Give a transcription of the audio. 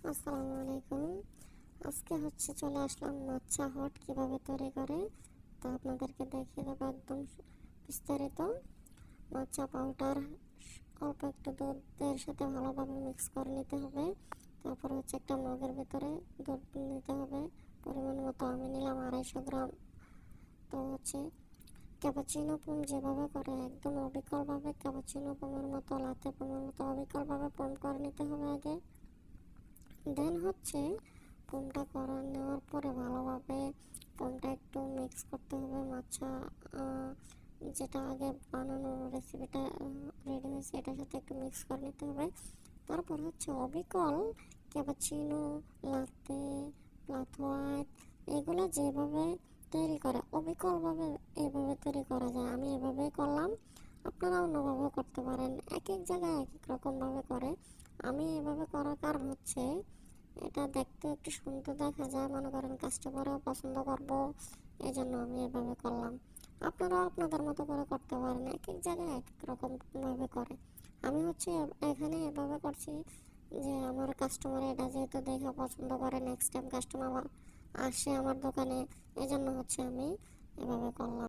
আসসালামু আলাইকুম। আজকে চলে আসলাম মাচ্চা হট কিভাবে তৈরি করে তা আপনাদেরকে দেখিয়ে দেবো একদম বিস্তারিত। মাচ্চা পাউডার অল্প একটু দুধের সাথে ভালোভাবে মিক্স করে নিতে হবে। তারপর একটা মগের ভিতরে দুধ নিতে হবে পরিমাণ মতো। আমি নিলাম 250 গ্রাম। তো ক্যাপাচিনো পুম যেভাবে করে একদম অবিকলভাবে ক্যাপাচিনো পুমের মতো লাতে পুমের মতো অবিকলভাবে পুম করে নিতে হবে আগে। দেন ফোমটা করে নেওয়ার পরে ভালোভাবে ফোমটা একটু মিক্স করতে হবে। মাছা যেটা আগে বানানো রেসিপিটা রেডি হয়েছে এটার সাথে একটু মিক্স করে নিতে হবে। তারপর অবিকল ক্যাপাচিনো, লাতে, ফ্ল্যাট হোয়াইট এগুলো যেভাবে তৈরি করে অবিকলভাবে এভাবে তৈরি করা যায়। আমি এভাবেই করলাম, আপনারা অন্যভাবেও করতে পারেন। এক এক জায়গায় এক এক রকমভাবে করে। আমি এভাবে করার কারণ এটা দেখতে একটু সুন্দর দেখা যায়, মনে করেন কাস্টমারও পছন্দ করবো, এই জন্য আমি এভাবে করলাম। আপনারাও আপনাদের মতো করে করতে পারেন, এক এক জায়গায় এক এক রকম ভাবে করে। আমি এখানে এভাবে করছি যে আমার কাস্টমার এটা যেহেতু দেখে পছন্দ করে, নেক্সট টাইম কাস্টমার আসে আমার দোকানে, এই জন্য আমি এভাবে করলাম।